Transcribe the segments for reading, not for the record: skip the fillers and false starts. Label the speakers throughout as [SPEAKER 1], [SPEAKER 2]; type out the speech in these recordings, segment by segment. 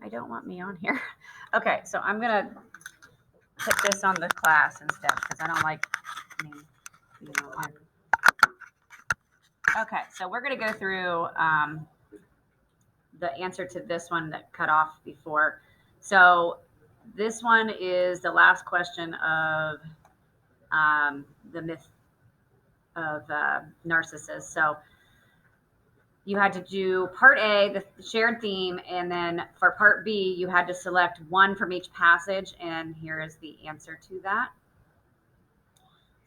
[SPEAKER 1] I don't want me on here. Okay, so I'm going to put this on the class instead because I don't like me being on here. Okay, so we're going to go through the answer to this one that cut off before. So this one is the last question of the myth of Narcissus. So you had to do part A, the shared theme, and then for part B, you had to select one from each passage, and here is the answer to that.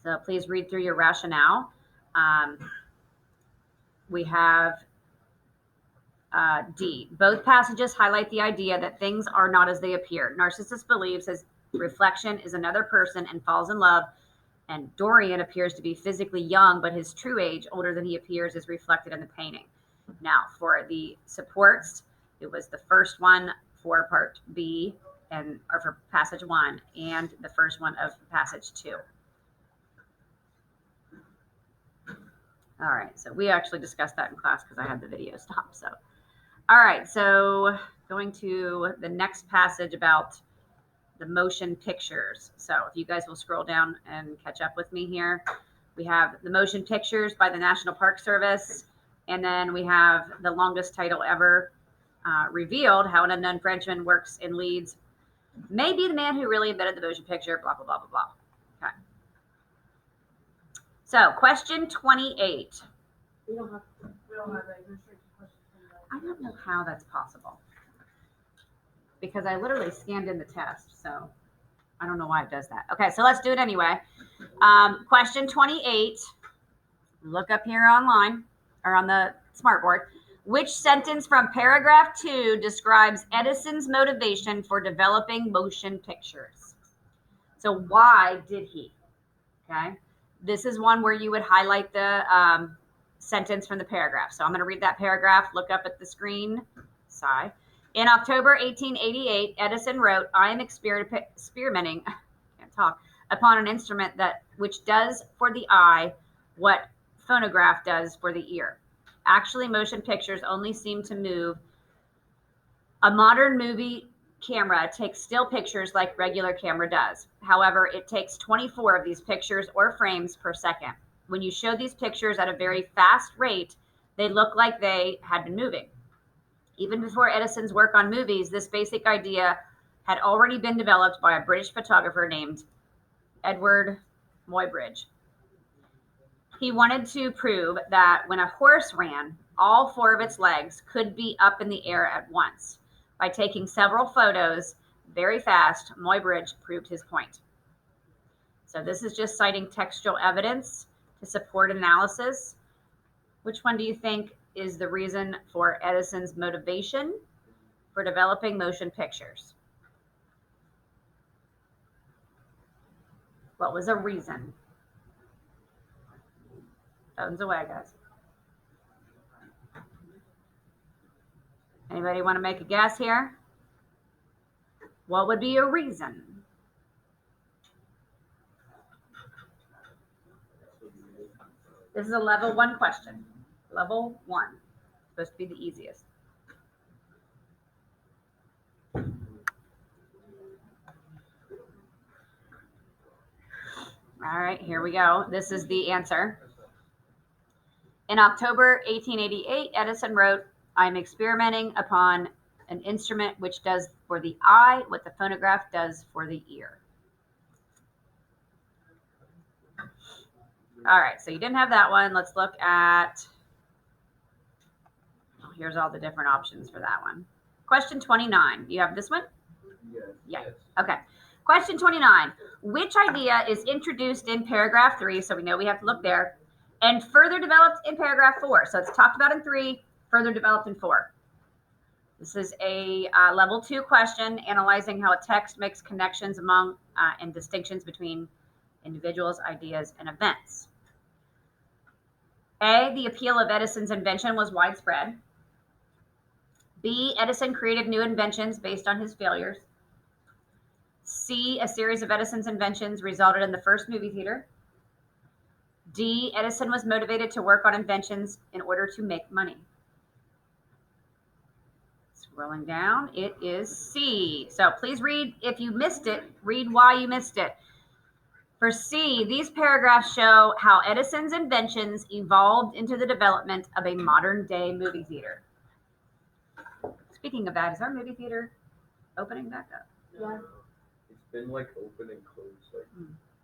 [SPEAKER 1] So please read through your rationale. We have D. Both passages highlight the idea that things are not as they appear. Narcissus believes his reflection is another person and falls in love, and Dorian appears to be physically young, but his true age, older than he appears, is reflected in the painting. Now, for the supports, it was the first one for part B or for passage 1 and the first one of passage 2. All right, so we actually discussed that in class because I had the video stopped. So, all right, so going to the next passage about the motion pictures. So if you guys will scroll down and catch up with me here, we have the motion pictures by the National Park Service. And then we have the longest title ever revealed, How an Unknown Frenchman Works and Leads May Be the Man Who Really Invented the Motion Picture, blah, blah, blah, blah, blah. Okay. So question 28.
[SPEAKER 2] We don't have that.
[SPEAKER 1] I don't know how that's possible because I literally scanned in the test. So I don't know why it does that. Okay, so let's do it anyway. Question 28. Look up here online or on the smartboard. Which sentence from paragraph 2 describes Edison's motivation for developing motion pictures? So why did he? Okay. This is one where you would highlight the sentence from the paragraph. So I'm going to read that paragraph. Look up at the screen. Sigh. In October 1888, Edison wrote, I am experimenting can't talk, upon an instrument which does for the eye what phonograph does for the ear. Actually, motion pictures only seem to move. A modern movie camera takes still pictures like regular camera does. However, it takes 24 of these pictures or frames per second. When you show these pictures at a very fast rate, they look like they had been moving. Even before Edison's work on movies, this basic idea had already been developed by a British photographer named Edward Muybridge. He wanted to prove that when a horse ran, all 4 of its legs could be up in the air at once. By taking several photos very fast, Muybridge proved his point. So this is just citing textual evidence to support analysis. Which one do you think is the reason for Edison's motivation for developing motion pictures? What was a reason? Phones away, guys. Anybody want to make a guess here? What would be a reason? This is a level 1 question. Level 1. Supposed to be the easiest. All right, here we go. This is the answer. In October 1888, Edison wrote, I'm experimenting upon an instrument which does for the eye what the phonograph does for the ear. All right, so you didn't have that one. Let's look at, here's all the different options for that one. Question 29. You have this one?
[SPEAKER 2] Yes.
[SPEAKER 1] Yeah. Okay. Question 29. Which idea is introduced in paragraph 3? So we know we have to look there. And further developed in paragraph 4. So it's talked about in 3, further developed in 4. This is a level 2 question analyzing how a text makes connections among and distinctions between individuals, ideas, and events. A, the appeal of Edison's invention was widespread. B, Edison created new inventions based on his failures. C, a series of Edison's inventions resulted in the first movie theater. D, Edison was motivated to work on inventions in order to make money. Scrolling down, it is C. So please read, if you missed it, read why you missed it. For C, these paragraphs show how Edison's inventions evolved into the development of a modern day movie theater. Speaking of that, is our movie theater opening back up?
[SPEAKER 2] Yeah.
[SPEAKER 3] It's been like open and closed like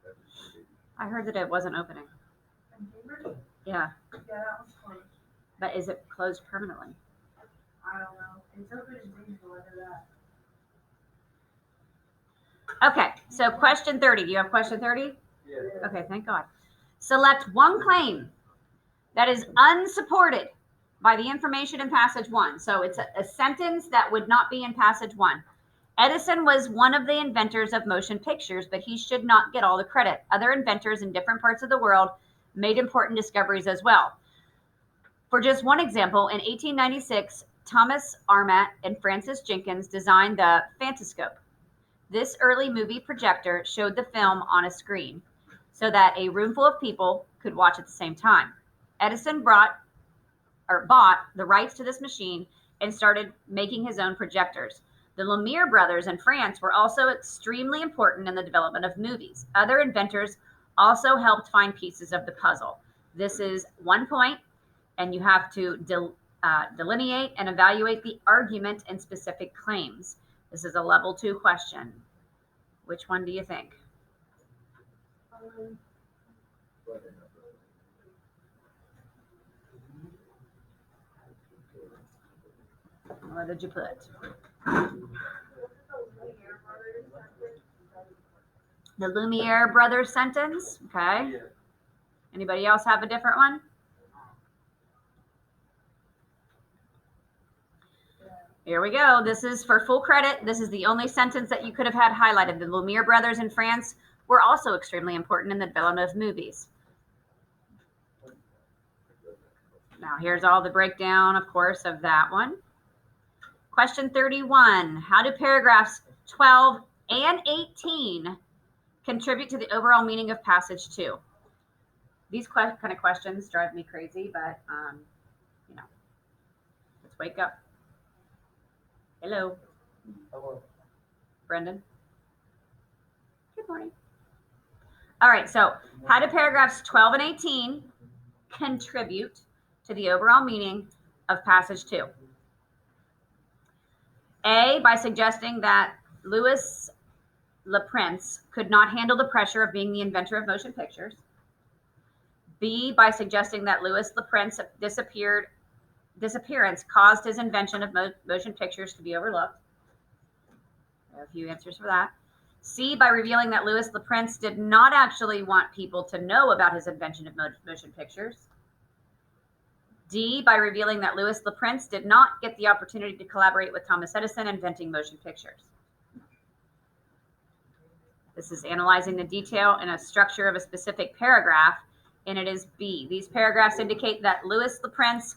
[SPEAKER 3] every 2 days.
[SPEAKER 1] I heard that it wasn't opening.
[SPEAKER 2] In Cambridge?
[SPEAKER 1] Yeah,
[SPEAKER 2] Yeah, that was closed.
[SPEAKER 1] but is it closed permanently?
[SPEAKER 2] I don't know. It's open in Zanesville, I know that.
[SPEAKER 1] Okay, so question 30. Do you have question 30?
[SPEAKER 3] Yeah.
[SPEAKER 1] Okay, thank God. Select one claim that is unsupported by the information in passage 1. So it's a sentence that would not be in passage 1. Edison was one of the inventors of motion pictures, but he should not get all the credit. Other inventors in different parts of the world made important discoveries as well. For just one example, in 1896, Thomas Armat and Francis Jenkins designed the Fantascope. This early movie projector showed the film on a screen so that a room full of people could watch at the same time. Edison bought the rights to this machine and started making his own projectors. The Lumiere brothers in France were also extremely important in the development of movies. Other inventors also helped find pieces of the puzzle. This is 1 point, and you have to delineate and evaluate the argument and specific claims. This is a level 2 question. Which one do you think? What did you put? The Lumiere brothers sentence. Okay.
[SPEAKER 3] Yeah.
[SPEAKER 1] Anybody else have a different one? Here we go. This is for full credit. This is the only sentence that you could have had highlighted. The Lumiere brothers in France were also extremely important in the development of movies. Now here's all the breakdown, of course, of that one. Question 31. How do paragraphs 12 and 18 contribute to the overall meaning of passage 2? These kind of questions drive me crazy, but, let's wake up. Hello,
[SPEAKER 3] Hello.
[SPEAKER 1] Brendan. Good morning. All right, so how do paragraphs 12 and 18 contribute to the overall meaning of passage 2? A, by suggesting that Louis Le Prince could not handle the pressure of being the inventor of motion pictures. B, by suggesting that Louis Le Prince's disappearance caused his invention of motion pictures to be overlooked. There are a few answers for that. C, by revealing that Louis Le Prince did not actually want people to know about his invention of motion pictures. D, by revealing that Louis Le Prince did not get the opportunity to collaborate with Thomas Edison inventing motion pictures. This is analyzing the detail and a structure of a specific paragraph, and it is B. These paragraphs indicate that Louis Le Prince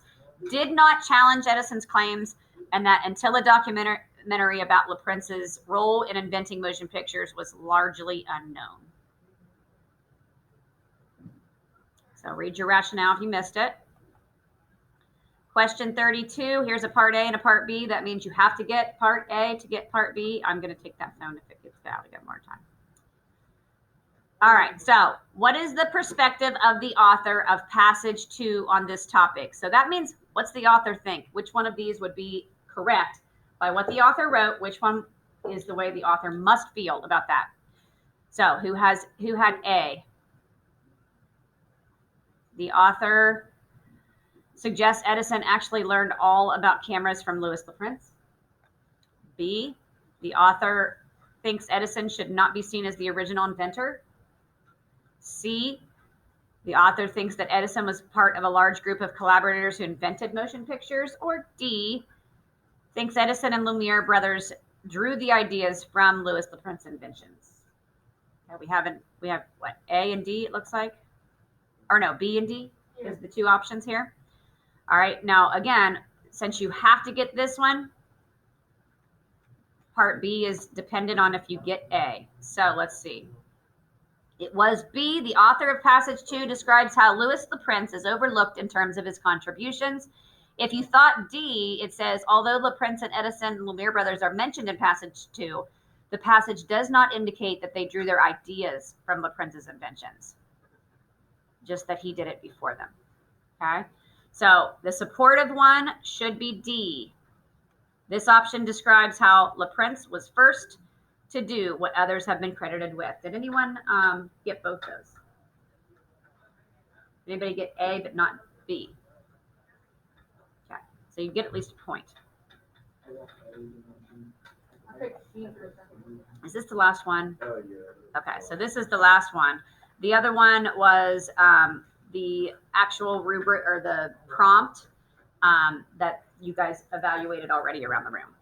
[SPEAKER 1] did not challenge Edison's claims, and that until a documentary about Le Prince's role in inventing motion pictures was largely unknown. So read your rationale if you missed it. Question 32, here's a part A and a part B. That means you have to get part A to get part B. I'm going to take that phone if it gets out. I got more time. All right, so what is the perspective of the author of passage 2 on this topic? So that means, what's the author think? Which one of these would be correct by what the author wrote? Which one is the way the author must feel about that? So who had A? The author suggests Edison actually learned all about cameras from Louis Le Prince. B, the author thinks Edison should not be seen as the original inventor. C, the author thinks that Edison was part of a large group of collaborators who invented motion pictures. Or D, thinks Edison and Lumiere brothers drew the ideas from Louis Le Prince's inventions. Okay, we have what, A and D it looks like? Or no, B and D is the two options here. All right, now again, since you have to get this one, part B is dependent on if you get A. So let's see. It was B. The author of passage 2 describes how Louis Le Prince is overlooked in terms of his contributions. If you thought D, it says, although Le Prince and Edison and Lumiere brothers are mentioned in passage 2, the passage does not indicate that they drew their ideas from Le Prince's inventions, just that he did it before them. Okay, so the supportive one should be D. This option describes how Le Prince was first to do what others have been credited with. Did anyone get both those? Anybody get A but not B? Okay, so you get at least a point.
[SPEAKER 2] I picked C for a second.
[SPEAKER 1] Is this the last one?
[SPEAKER 3] Oh, yeah.
[SPEAKER 1] Okay, so this is the last one. The other one was the actual rubric or the prompt that you guys evaluated already around the room.